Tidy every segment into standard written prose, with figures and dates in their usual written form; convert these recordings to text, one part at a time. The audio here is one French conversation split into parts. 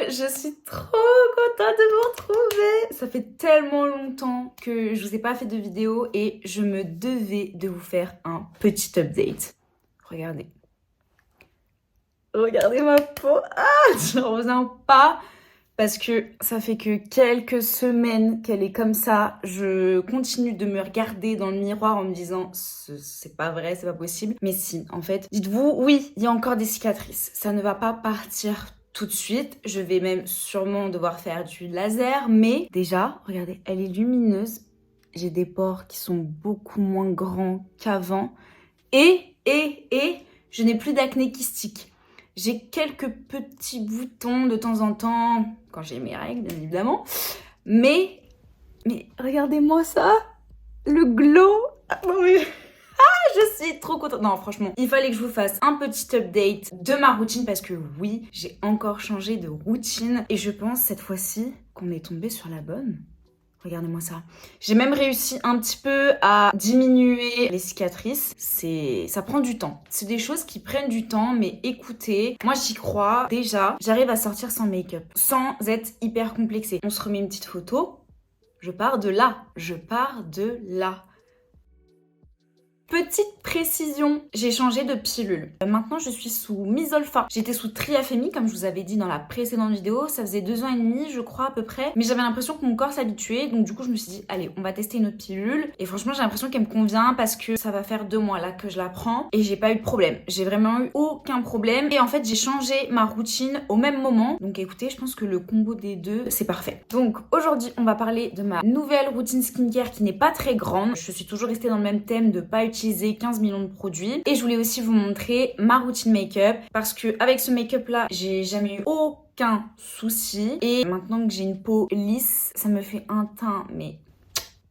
je suis trop contente de vous retrouver. Ça fait tellement longtemps que je vous ai pas fait de vidéo et je me devais de vous faire un petit update. Regardez. Regardez ma peau. Ah, j'en reviens pas. Parce que ça fait que quelques semaines qu'elle est comme ça. Je continue de me regarder dans le miroir en me disant c'est pas vrai, c'est pas possible. Mais si, en fait, dites-vous, oui, il y a encore des cicatrices. Ça ne va pas partir tout de suite. Je vais même sûrement devoir faire du laser. Mais déjà, regardez, elle est lumineuse. J'ai des pores qui sont beaucoup moins grands qu'avant. Et je n'ai plus d'acné kystique. J'ai quelques petits boutons de temps en temps, quand j'ai mes règles, bien évidemment. Mais regardez-moi ça, le glow. Je suis trop contente. Non, franchement, il fallait que je vous fasse un petit update de ma routine parce que oui, j'ai encore changé de routine. Et je pense cette fois-ci qu'on est tombé sur la bonne. Regardez-moi ça. J'ai même réussi un petit peu à diminuer les cicatrices. Ça prend du temps. C'est des choses qui prennent du temps, mais écoutez, moi j'y crois. Déjà, j'arrive à sortir sans make-up, sans être hyper complexée. On se remet une petite photo. Je pars de là. Je pars de là. Petite précision, j'ai changé de pilule. Maintenant, je suis sous Misolfa. J'étais sous Triafémi, comme je vous avais dit dans la précédente vidéo. Ça faisait 2 ans et demi, je crois, à peu près. Mais j'avais l'impression que mon corps s'habituait. Donc, du coup, je me suis dit, allez, on va tester une autre pilule. Et franchement, j'ai l'impression qu'elle me convient parce que ça va faire 2 mois là que je la prends. Et j'ai pas eu de problème. J'ai vraiment eu aucun problème. Et en fait, j'ai changé ma routine au même moment. Donc, écoutez, je pense que le combo des deux, c'est parfait. Donc, aujourd'hui, on va parler de ma nouvelle routine skincare qui n'est pas très grande. Je suis toujours restée dans le même thème de pas utiliser 15 millions de produits. Et je voulais aussi vous montrer ma routine make-up parce que avec ce make-up là, j'ai jamais eu aucun souci. Et maintenant que j'ai une peau lisse, ça me fait un teint mais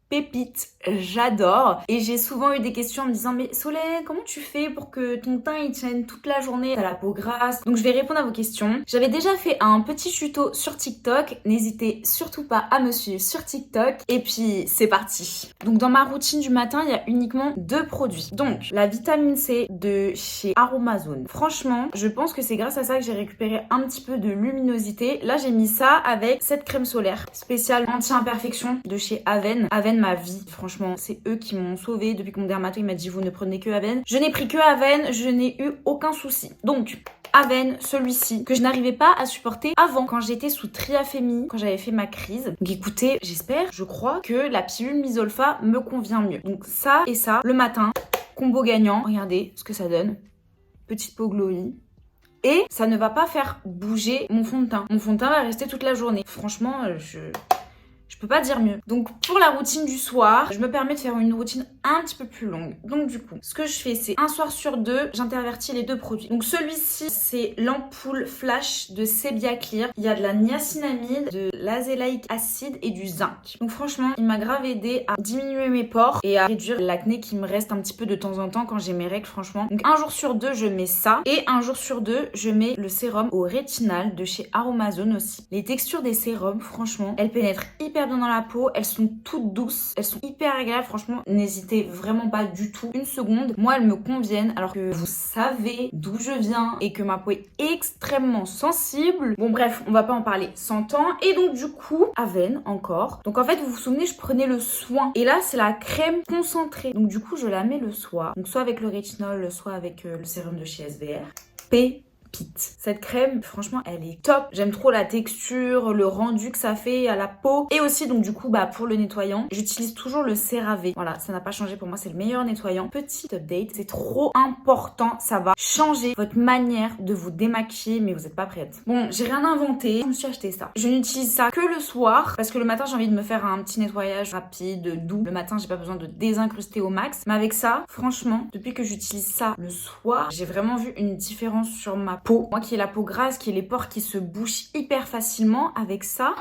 pépite, j'adore. Et j'ai souvent eu des questions en me disant mais Solène, comment tu fais pour que ton teint il tienne toute la journée, t'as la peau grasse? Donc je vais répondre à vos questions. J'avais déjà fait un petit tuto sur TikTok, n'hésitez surtout pas à me suivre sur TikTok. Et puis c'est parti. Donc dans ma routine du matin, il y a uniquement 2 produits. Donc la vitamine C de chez Aromazone. Franchement, je pense que c'est grâce à ça que j'ai récupéré un petit peu de luminosité. Là j'ai mis ça avec cette crème solaire spéciale anti-imperfection de chez Aven. Aven ma vie, franchement, c'est eux qui m'ont sauvée depuis que mon dermato il m'a dit vous ne prenez que Aven. Je n'ai pris que Aven, je n'ai eu aucun souci. Donc Aven, celui-ci, que je n'arrivais pas à supporter avant, quand j'étais sous Triafémi, quand j'avais fait ma crise. Donc écoutez, j'espère, je crois que la pilule Misolfa me convient mieux. Donc ça et ça, le matin, combo gagnant. Regardez ce que ça donne. Petite peau glowy. Et ça ne va pas faire bouger mon fond de teint. Mon fond de teint va rester toute la journée. Franchement, je peux pas dire mieux. Donc pour la routine du soir, je me permets de faire une routine un petit peu plus longue. Donc du coup, ce que je fais, c'est un soir sur 2, j'intervertis les 2 produits. Donc celui-ci, c'est l'ampoule flash de Sebia Clear. Il y a de la niacinamide, de l'azélaïque acide et du zinc. Donc franchement, il m'a grave aidé à diminuer mes pores et à réduire l'acné qui me reste un petit peu de temps en temps quand j'ai mes règles, franchement. Donc un jour sur 2, je mets ça. Et un jour sur 2, je mets le sérum au rétinal de chez Aromazone aussi. Les textures des sérums, franchement, elles pénètrent hyper bien dans la peau, elles sont toutes douces, elles sont hyper agréables, franchement n'hésitez vraiment pas du tout une seconde. Moi elles me conviennent alors que vous savez d'où je viens et que ma peau est extrêmement sensible. Bon bref, on va pas en parler 100 ans. Et donc du coup, Aven encore. Donc en fait vous vous souvenez, je prenais le soin et là c'est la crème concentrée. Donc du coup je la mets le soir. Donc soit avec le rétinol, soit avec le sérum de chez SVR. Cette crème, franchement, elle est top. J'aime trop la texture, le rendu que ça fait à la peau. Et aussi, donc du coup, pour le nettoyant, j'utilise toujours le CeraVe. Voilà, ça n'a pas changé pour moi, c'est le meilleur nettoyant. Petit update, c'est trop important. Ça va changer votre manière de vous démaquiller, mais vous n'êtes pas prête. Bon, j'ai rien inventé. Je me suis acheté ça. Je n'utilise ça que le soir parce que le matin, j'ai envie de me faire un petit nettoyage rapide, doux. Le matin, j'ai pas besoin de désincruster au max. Mais avec ça, franchement, depuis que j'utilise ça le soir, j'ai vraiment vu une différence sur ma peau. Moi qui ai la peau grasse, qui ai les pores qui se bouchent hyper facilement, avec ça,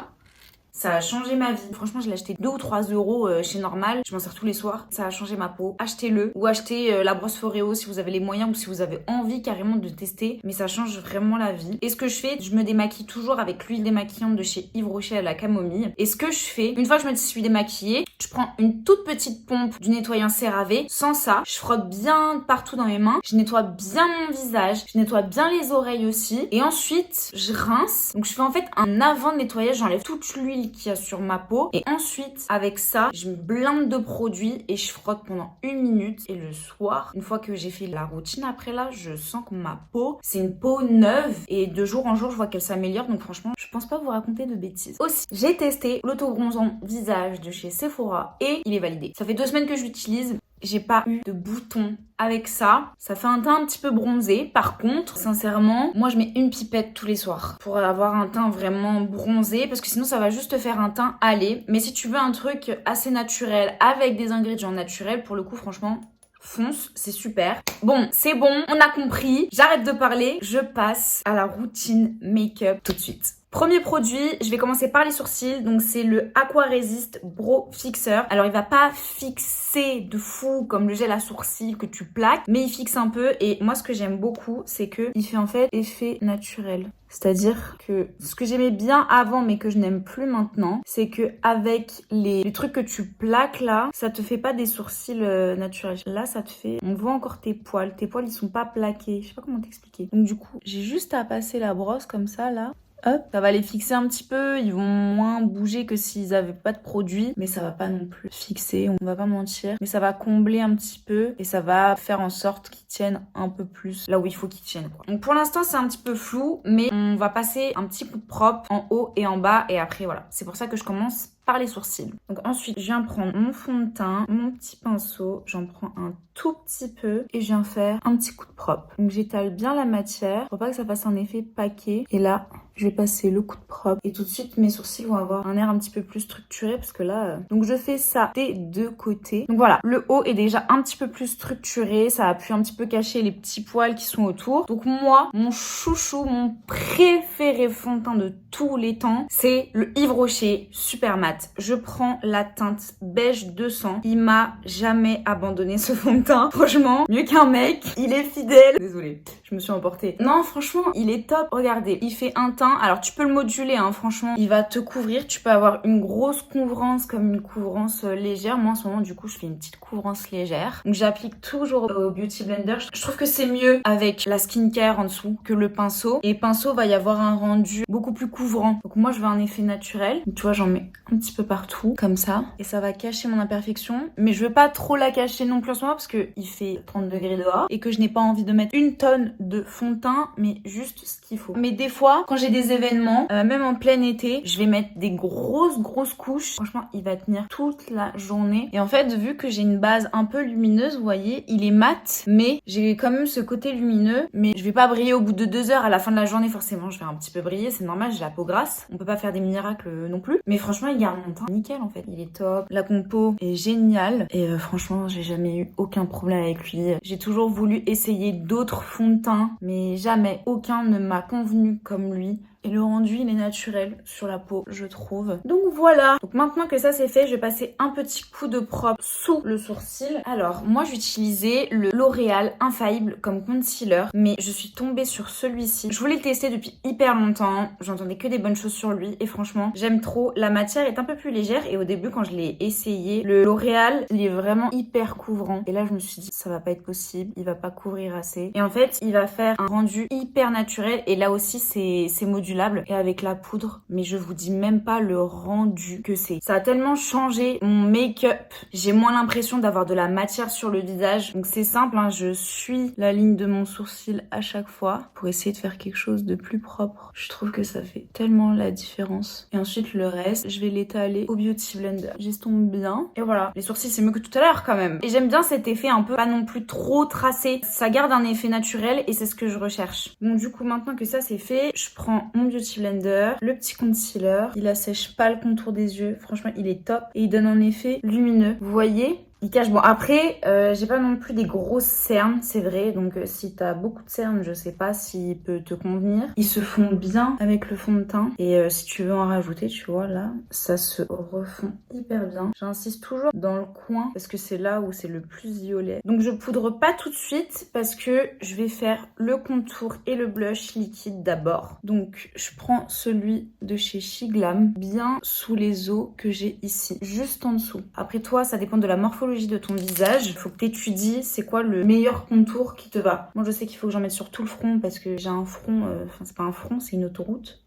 Ça a changé ma vie. Franchement, je l'ai acheté 2 ou 3 euros chez Normal. Je m'en sers tous les soirs. Ça a changé ma peau. Achetez-le. Ou achetez la brosse Foreo si vous avez les moyens ou si vous avez envie carrément de tester. Mais ça change vraiment la vie. Et ce que je fais, je me démaquille toujours avec l'huile démaquillante de chez Yves Rocher à la camomille. Et ce que je fais, une fois que je me suis démaquillée, je prends une toute petite pompe du nettoyant CeraVe. Sans ça, je frotte bien partout dans mes mains. Je nettoie bien mon visage. Je nettoie bien les oreilles aussi. Et ensuite, je rince. Donc je fais en fait un avant de nettoyage. J'enlève toute l'huile qu'il y a sur ma peau. Et ensuite, avec ça, je me blinde de produits et je frotte pendant 1 minute. Et le soir, une fois que j'ai fait la routine après là, je sens que ma peau, c'est une peau neuve. Et de jour en jour, je vois qu'elle s'améliore. Donc franchement, je pense pas vous raconter de bêtises. Aussi, j'ai testé l'autobronzant visage de chez Sephora et il est validé. Ça fait 2 semaines que je l'utilise. J'ai pas eu de boutons avec ça. Ça fait un teint un petit peu bronzé. Par contre, sincèrement, moi je mets une pipette tous les soirs pour avoir un teint vraiment bronzé parce que sinon ça va juste te faire un teint allé. Mais si tu veux un truc assez naturel avec des ingrédients naturels, pour le coup franchement, fonce, c'est super. Bon, c'est bon, on a compris. J'arrête de parler, je passe à la routine make-up tout de suite. Premier produit, je vais commencer par les sourcils. Donc c'est le Aqua Resist Brow Fixer. Alors il va pas fixer de fou comme le gel à sourcils que tu plaques, mais il fixe un peu. Et moi ce que j'aime beaucoup, c'est que il fait en fait effet naturel. C'est-à-dire que ce que j'aimais bien avant mais que je n'aime plus maintenant, c'est que avec les trucs que tu plaques là, ça te fait pas des sourcils naturels. Là ça te fait, on voit encore tes poils ils sont pas plaqués. Je sais pas comment t'expliquer. Donc du coup, j'ai juste à passer la brosse comme ça là. Hop, ça va les fixer un petit peu, ils vont moins bouger que s'ils avaient pas de produit, mais ça va pas non plus fixer, on va pas mentir, mais ça va combler un petit peu et ça va faire en sorte qu'ils tiennent un peu plus là où il faut qu'ils tiennent quoi. Donc pour l'instant c'est un petit peu flou, mais on va passer un petit coup de propre en haut et en bas et après voilà, c'est pour ça que je commence par les sourcils. Donc ensuite, je viens prendre mon fond de teint, mon petit pinceau, j'en prends un tout petit peu et je viens faire un petit coup de propre. Donc j'étale bien la matière pour pas que ça fasse un effet paquet. Et là, je vais passer le coup de propre et tout de suite mes sourcils vont avoir un air un petit peu plus structuré parce que là, donc je fais ça des 2 côtés. Donc voilà, le haut est déjà un petit peu plus structuré, ça a pu un petit peu cacher les petits poils qui sont autour. Donc moi, mon chouchou, mon préféré fond de teint de tous les temps, c'est le Yves Rocher Super Matte. Je prends la teinte beige 200. Il m'a jamais abandonné ce fond de teint. Franchement, mieux qu'un mec, il est fidèle. Désolée, je me suis emportée. Non, franchement, il est top. Regardez, il fait un teint. Alors, tu peux le moduler, hein, franchement. Il va te couvrir. Tu peux avoir une grosse couvrance comme une couvrance légère. Moi, en ce moment, du coup, je fais une petite couvrance légère. Donc, j'applique toujours au Beauty Blender. Je trouve que c'est mieux avec la skincare en dessous que le pinceau. Et pinceau va y avoir un rendu beaucoup plus couvrant. Donc, moi, je veux un effet naturel. Donc, tu vois, j'en mets un petit peu partout, comme ça. Et ça va cacher mon imperfection. Mais je veux pas trop la cacher non plus en ce moment parce que il fait 30 degrés dehors et que je n'ai pas envie de mettre 1 tonne de fond de teint, mais juste ce qu'il faut. Mais des fois, quand j'ai des événements, même en plein été, je vais mettre des grosses couches. Franchement, il va tenir toute la journée. Et en fait, vu que j'ai une base un peu lumineuse, vous voyez, il est mat, mais j'ai quand même ce côté lumineux. Mais je vais pas briller au bout de 2 heures à la fin de la journée, forcément. Je vais un petit peu briller, c'est normal, j'ai la peau grasse. On peut pas faire des miracles non plus. Mais franchement, il garde mon teint nickel en fait. Il est top. La compo est géniale. Et franchement, j'ai jamais eu aucun problème avec lui. J'ai toujours voulu essayer d'autres fonds de teint, mais jamais aucun ne m'a convenu comme lui. Et le rendu, il est naturel sur la peau, je trouve. Donc voilà. Donc maintenant que ça c'est fait, je vais passer un petit coup de propre sous le sourcil. Alors, moi j'utilisais le L'Oréal Infaillible comme concealer, mais je suis tombée sur celui-ci. Je voulais le tester depuis hyper longtemps. J'entendais que des bonnes choses sur lui et franchement, j'aime trop. La matière est un peu plus légère et au début quand je l'ai essayé, le L'Oréal, il est vraiment hyper couvrant. Et là, je me suis dit, ça va pas être possible, il va pas couvrir assez. Et en fait, il va faire un rendu hyper naturel et là aussi, c'est modulable et avec la poudre, mais je vous dis même pas le rendu que c'est. Ça a tellement changé mon make-up. J'ai moins l'impression d'avoir de la matière sur le visage. Donc c'est simple, hein, je suis la ligne de mon sourcil à chaque fois pour essayer de faire quelque chose de plus propre. Je trouve que ça fait tellement la différence. Et ensuite le reste, je vais l'étaler au Beauty Blender. J'estompe bien. Et voilà, les sourcils c'est mieux que tout à l'heure quand même. Et j'aime bien cet effet un peu pas non plus trop tracé. Ça garde un effet naturel et c'est ce que je recherche. Donc du coup maintenant que ça c'est fait, je prends mon Beauty Blender, le petit concealer, il assèche pas le contour des yeux, franchement il est top et il donne un effet lumineux. Vous voyez, Il cache. Bon, après, j'ai pas non plus des grosses cernes, c'est vrai. Donc, si t'as beaucoup de cernes, je sais pas s'il peut te convenir. Ils se font bien avec le fond de teint. Et si tu veux en rajouter, tu vois, là, ça se refond hyper bien. J'insiste toujours dans le coin parce que c'est là où c'est le plus violet. Donc, je poudre pas tout de suite parce que je vais faire le contour et le blush liquide d'abord. Donc, je prends celui de chez Shiglam bien sous les os que j'ai ici, juste en dessous. Après toi, ça dépend de la morphologie de ton visage. Il faut que tu étudies c'est quoi le meilleur contour qui te va. Moi, je sais qu'il faut que j'en mette sur tout le front parce que j'ai un front, enfin c'est pas un front, c'est une autoroute.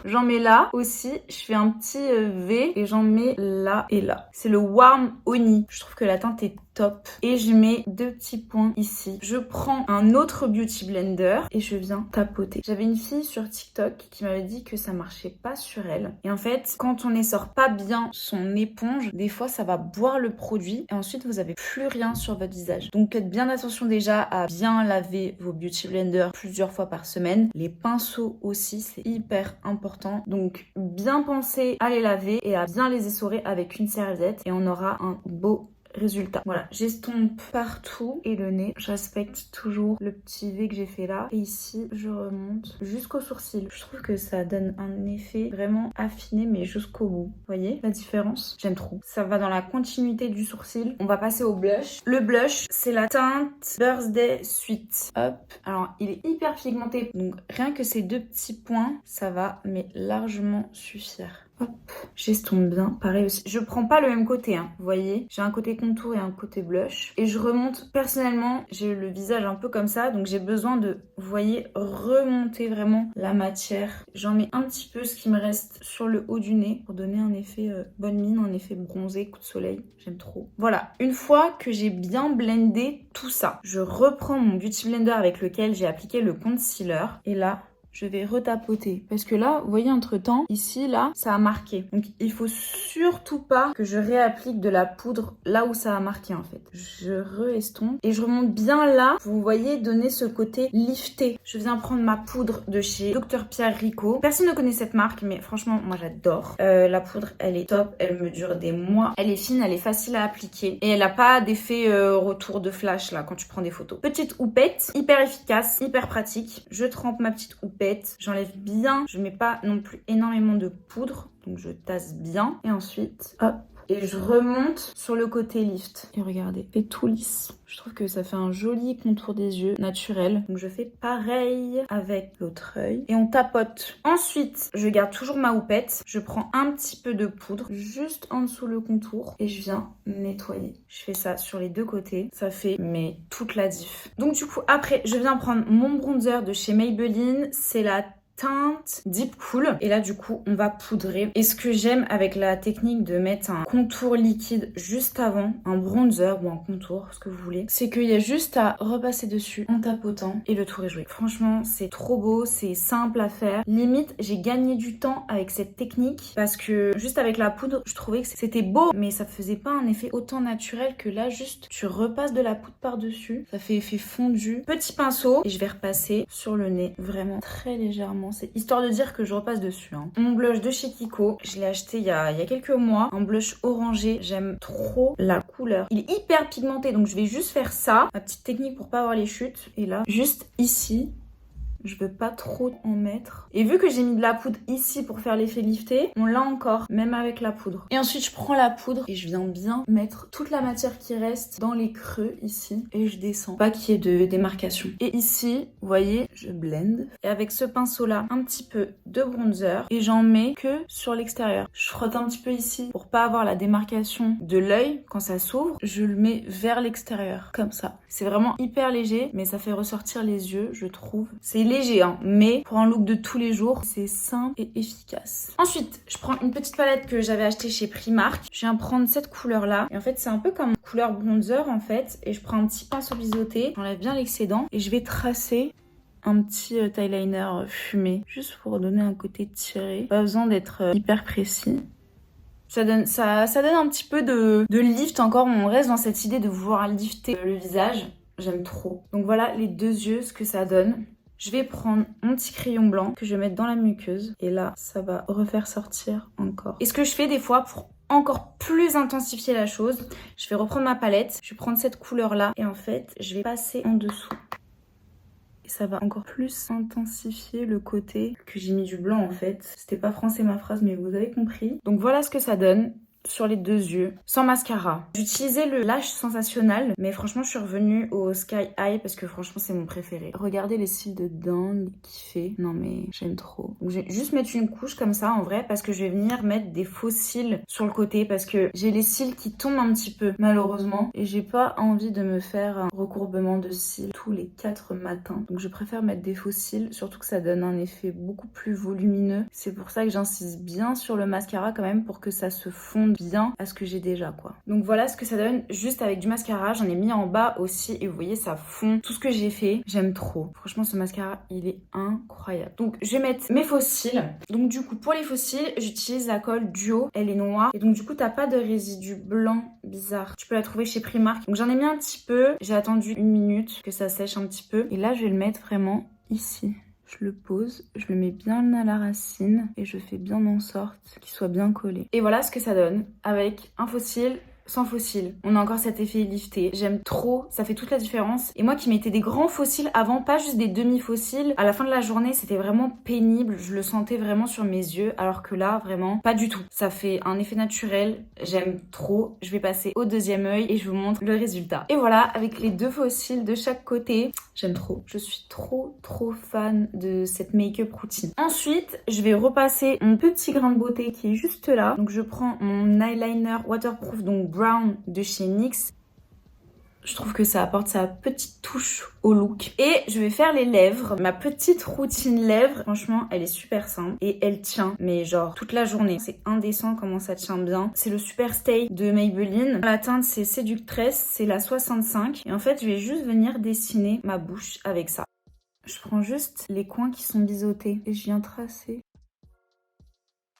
J'en mets là aussi, je fais un petit V et j'en mets là et là. C'est le Warm Honey. Je trouve que la teinte est top. Et je mets 2 petits points ici. Je prends un autre Beauty Blender et je viens tapoter. J'avais une fille sur TikTok qui m'avait dit que ça marchait pas sur elle. Et en fait, quand on n'essore pas bien son éponge, des fois ça va boire le produit et ensuite vous avez plus rien sur votre visage. Donc faites bien attention déjà à bien laver vos Beauty Blender plusieurs fois par semaine. Les pinceaux aussi, c'est hyper important. Donc bien penser à les laver et à bien les essorer avec une serviette et on aura un beau résultat. Voilà, j'estompe partout et le nez, je respecte toujours le petit V que j'ai fait là. Et ici, je remonte jusqu'au sourcil. Je trouve que ça donne un effet vraiment affiné mais jusqu'au bout. Vous voyez la différence? J'aime trop. Ça va dans la continuité du sourcil. On va passer au blush. Le blush, c'est la teinte Birthday Sweet. Hop. Alors, il est hyper pigmenté. Donc, rien que ces 2 petits points, ça va mais largement suffire. Hop, j'estompe bien, pareil aussi. Je prends pas le même côté, hein, vous voyez. J'ai un côté contour et un côté blush. Et je remonte, personnellement, j'ai le visage un peu comme ça, donc j'ai besoin de, vous voyez, remonter vraiment la matière. J'en mets un petit peu ce qui me reste sur le haut du nez pour donner un effet bonne mine, un effet bronzé, coup de soleil. J'aime trop. Voilà, une fois que j'ai bien blendé tout ça, je reprends mon Beauty Blender avec lequel j'ai appliqué le concealer. Et là, je vais retapoter. Parce que là, vous voyez, entre temps, ici, là, ça a marqué. Donc, il faut surtout pas que je réapplique de la poudre là où ça a marqué, en fait. Je re-estompe et je remonte bien là. Vous voyez, donner ce côté lifté. Je viens prendre ma poudre de chez Dr Pierre Rico. Personne ne connaît cette marque, mais franchement, moi, j'adore. La poudre, elle est top. Elle me dure des mois. Elle est fine, elle est facile à appliquer. Et elle a pas d'effet retour de flash, là, quand tu prends des photos. Petite houppette, hyper efficace, hyper pratique. Je trempe ma petite houppette. J'enlève bien, je mets pas non plus énormément de poudre, donc je tasse bien. Et ensuite, hop, et je remonte sur le côté lift. Et regardez, c'est tout lisse. Je trouve que ça fait un joli contour des yeux naturel. Donc je fais pareil avec l'autre œil. Et on tapote. Ensuite, je garde toujours ma houppette. Je prends un petit peu de poudre juste en dessous le contour. Et je viens nettoyer. Je fais ça sur les 2 côtés. Ça fait mais toute la diff. Donc du coup, après, je viens prendre mon bronzer de chez Maybelline. C'est la teinte Deep Cool. Et là, du coup, on va poudrer. Et ce que j'aime avec la technique de mettre un contour liquide juste avant, un bronzer ou un contour, ce que vous voulez, c'est qu'il y a juste à repasser dessus en tapotant et le tour est joué. Franchement, c'est trop beau, c'est simple à faire. Limite, j'ai gagné du temps avec cette technique parce que juste avec la poudre, je trouvais que c'était beau, mais ça faisait pas un effet autant naturel que là, juste tu repasses de la poudre par-dessus. Ça fait effet fondu. Petit pinceau et je vais repasser sur le nez vraiment très légèrement. C'est histoire de dire que je repasse dessus. Hein. Mon blush de chez Kiko, je l'ai acheté il y a quelques mois. Un blush orangé, j'aime trop la couleur. Il est hyper pigmenté, donc je vais juste faire ça. Ma petite technique pour pas avoir les chutes. Et là, juste ici, je veux pas trop en mettre. Et vu que j'ai mis de la poudre ici pour faire l'effet lifté, on l'a encore, même avec la poudre. Et ensuite, je prends la poudre et je viens bien mettre toute la matière qui reste dans les creux ici. Et je descends. Pas qu'il y ait de démarcation. Et ici, vous voyez, je blende. Et avec ce pinceau-là, un petit peu de bronzer. Et j'en mets que sur l'extérieur. Je frotte un petit peu ici pour pas avoir la démarcation de l'œil quand ça s'ouvre. Je le mets vers l'extérieur, comme ça. C'est vraiment hyper léger, mais ça fait ressortir les yeux, je trouve. C'est léger, hein, mais pour un look de tous les jours, c'est simple et efficace. Ensuite, je prends une petite palette que j'avais achetée chez Primark. Je viens prendre cette couleur-là. Et en fait, c'est un peu comme couleur bronzer, en fait. Et je prends un petit pinceau biseauté. J'enlève bien l'excédent. Et je vais tracer un petit eyeliner fumé. Juste pour donner un côté tiré. Pas besoin d'être hyper précis. Ça donne un petit peu de lift encore. On reste dans cette idée de vouloir lifter le visage. J'aime trop. Donc voilà les 2 yeux, ce que ça donne. Je vais prendre mon petit crayon blanc que je vais mettre dans la muqueuse. Et là, ça va refaire sortir encore. Et ce que je fais des fois pour encore plus intensifier la chose. Je vais reprendre ma palette, je vais prendre cette couleur là et en fait je vais passer en dessous. Et ça va encore plus intensifier le côté que j'ai mis du blanc en fait. C'était pas français ma phrase mais vous avez compris. Donc voilà ce que ça donne sur les deux yeux, sans mascara. J'utilisais le Lash Sensationnel, mais franchement je suis revenue au Sky High parce que franchement c'est mon préféré. Regardez les cils de dingue qu'il fait. Non mais j'aime trop. Donc je vais juste mettre une couche comme ça en vrai parce que je vais venir mettre des faux cils sur le côté parce que j'ai les cils qui tombent un petit peu malheureusement et j'ai pas envie de me faire un recourbement de cils tous les 4 matins. Donc je préfère mettre des faux cils, surtout que ça donne un effet beaucoup plus volumineux. C'est pour ça que j'insiste bien sur le mascara quand même pour que ça se fonde bien à ce que j'ai déjà quoi. Donc voilà ce que ça donne juste avec du mascara. J'en ai mis en bas aussi et vous voyez ça fond tout ce que j'ai fait. J'aime trop. Franchement ce mascara il est incroyable. Donc je vais mettre mes faux cils. Donc du coup pour les faux cils j'utilise la colle Duo. Elle est noire et donc du coup t'as pas de résidu blanc bizarre. Tu peux la trouver chez Primark. Donc j'en ai mis un petit peu. J'ai attendu 1 minute que ça sèche un petit peu. Et là je vais le mettre vraiment ici. Je le pose, je le mets bien à la racine et je fais bien en sorte qu'il soit bien collé. Et voilà ce que ça donne avec un faux cil, sans faux cils. On a encore cet effet lifté. J'aime trop, ça fait toute la différence. Et moi qui mettais des grands faux cils avant, pas juste des demi-faux cils, à la fin de la journée c'était vraiment pénible. Je le sentais vraiment sur mes yeux alors que là vraiment pas du tout. Ça fait un effet naturel, j'aime trop. Je vais passer au deuxième œil et je vous montre le résultat. Et voilà, avec les 2 faux cils de chaque côté, j'aime trop. Je suis trop fan de cette make-up routine. Ensuite, je vais repasser mon petit grain de beauté qui est juste là. Donc je prends mon eyeliner waterproof, donc brown de chez NYX. Je trouve que ça apporte sa petite touche au look. Et je vais faire les lèvres. Ma petite routine lèvres, franchement, elle est super simple. Et elle tient, mais genre toute la journée. C'est indécent comment ça tient bien. C'est le Super Stay de Maybelline. La teinte, c'est Séductress, c'est la 65. Et en fait, je vais juste venir dessiner ma bouche avec ça. Je prends juste les coins qui sont biseautés et je viens tracer.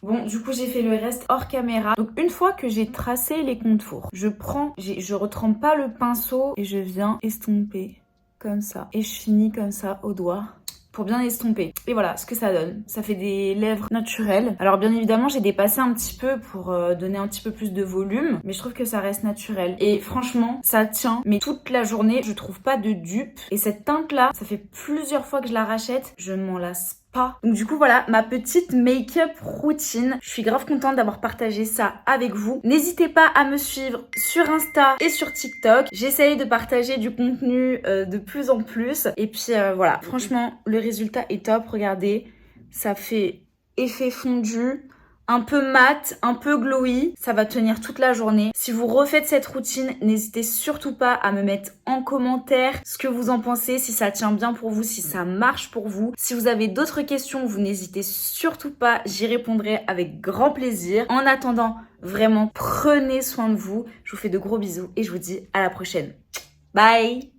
Bon, du coup, j'ai fait le reste hors caméra. Donc, une fois que j'ai tracé les contours, je retrempe pas le pinceau et je viens estomper comme ça. Et je finis comme ça au doigt pour bien estomper. Et voilà ce que ça donne. Ça fait des lèvres naturelles. Alors, bien évidemment, j'ai dépassé un petit peu pour donner un petit peu plus de volume, mais je trouve que ça reste naturel. Et franchement, ça tient. Mais toute la journée, je trouve pas de dupe. Et cette teinte-là, ça fait plusieurs fois que je la rachète. Je m'en lasse pas. Donc du coup voilà ma petite make-up routine. Je suis grave contente d'avoir partagé ça avec vous. N'hésitez pas à me suivre sur Insta et sur TikTok. J'essaye de partager du contenu de plus en plus. Et puis voilà, franchement le résultat est top. Regardez, ça fait effet fondu, un peu mat, un peu glowy. Ça va tenir toute la journée. Si vous refaites cette routine, n'hésitez surtout pas à me mettre en commentaire ce que vous en pensez, si ça tient bien pour vous, si ça marche pour vous. Si vous avez d'autres questions, vous n'hésitez surtout pas, j'y répondrai avec grand plaisir. En attendant, vraiment, prenez soin de vous. Je vous fais de gros bisous et je vous dis à la prochaine. Bye!